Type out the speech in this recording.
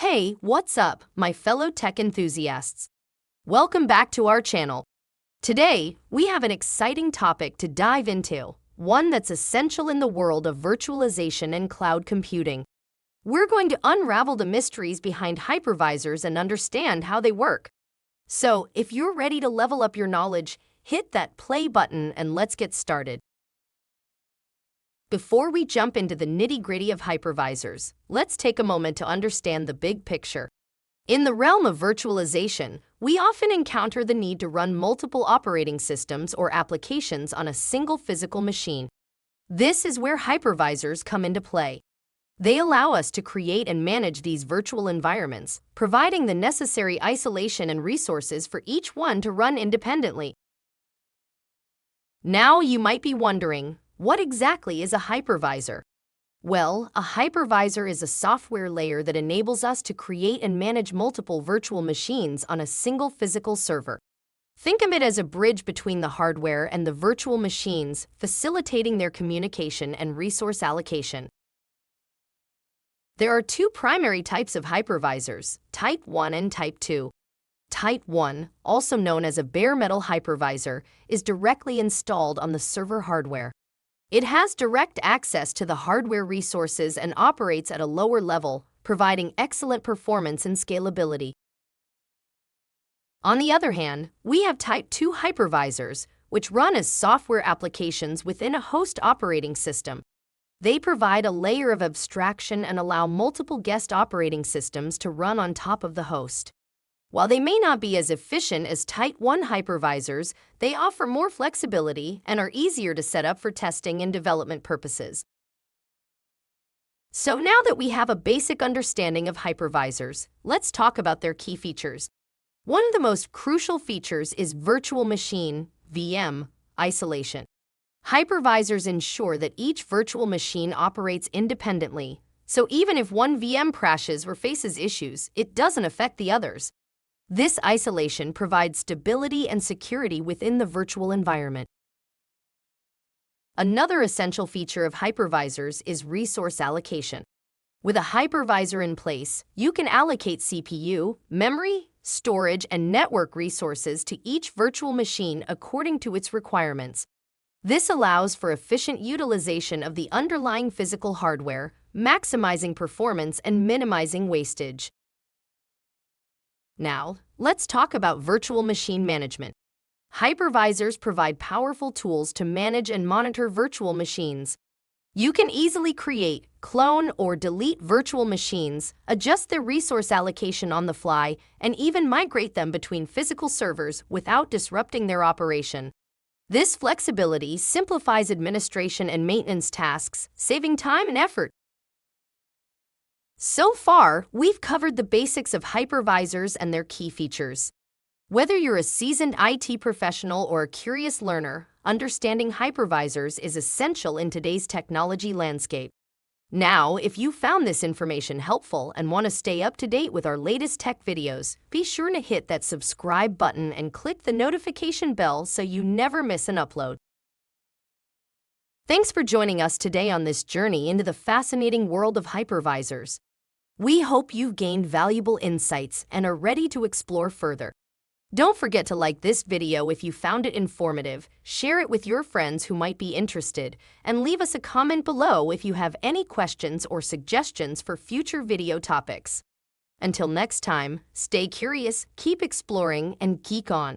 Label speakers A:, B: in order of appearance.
A: Hey, what's up, my fellow tech enthusiasts? Welcome back to our channel. Today, we have an exciting topic to dive into, one that's essential in the world of virtualization and cloud computing. We're going to unravel the mysteries behind hypervisors and understand how they work. So, if you're ready to level up your knowledge, hit that play button and let's get started. Before we jump into the nitty-gritty of hypervisors, let's take a moment to understand the big picture. In the realm of virtualization, we often encounter the need to run multiple operating systems or applications on a single physical machine. This is where hypervisors come into play. They allow us to create and manage these virtual environments, providing the necessary isolation and resources for each one to run independently. Now you might be wondering, what exactly is a hypervisor? Well, a hypervisor is a software layer that enables us to create and manage multiple virtual machines on a single physical server. Think of it as a bridge between the hardware and the virtual machines, facilitating their communication and resource allocation. There are two primary types of hypervisors, Type 1 and Type 2. Type 1, also known as a bare metal hypervisor, is directly installed on the server hardware. It has direct access to the hardware resources and operates at a lower level, providing excellent performance and scalability. On the other hand, we have Type 2 hypervisors, which run as software applications within a host operating system. They provide a layer of abstraction and allow multiple guest operating systems to run on top of the host. While they may not be as efficient as Type 1 hypervisors, they offer more flexibility and are easier to set up for testing and development purposes. So now that we have a basic understanding of hypervisors, let's talk about their key features. One of the most crucial features is virtual machine (VM) isolation. Hypervisors ensure that each virtual machine operates independently, so even if one VM crashes or faces issues, it doesn't affect the others. This isolation provides stability and security within the virtual environment. Another essential feature of hypervisors is resource allocation. With a hypervisor in place, you can allocate CPU, memory, storage, and network resources to each virtual machine according to its requirements. This allows for efficient utilization of the underlying physical hardware, maximizing performance and minimizing wastage. Now, let's talk about virtual machine management. Hypervisors provide powerful tools to manage and monitor virtual machines. You can easily create, clone, or delete virtual machines, adjust their resource allocation on the fly, and even migrate them between physical servers without disrupting their operation. This flexibility simplifies administration and maintenance tasks, saving time and effort. So far, we've covered the basics of hypervisors and their key features. Whether you're a seasoned IT professional or a curious learner, understanding hypervisors is essential in today's technology landscape. Now, if you found this information helpful and want to stay up to date with our latest tech videos, be sure to hit that subscribe button and click the notification bell so you never miss an upload. Thanks for joining us today on this journey into the fascinating world of hypervisors. We hope you've gained valuable insights and are ready to explore further. Don't forget to like this video if you found it informative, share it with your friends who might be interested, and leave us a comment below if you have any questions or suggestions for future video topics. Until next time, stay curious, keep exploring, and geek on.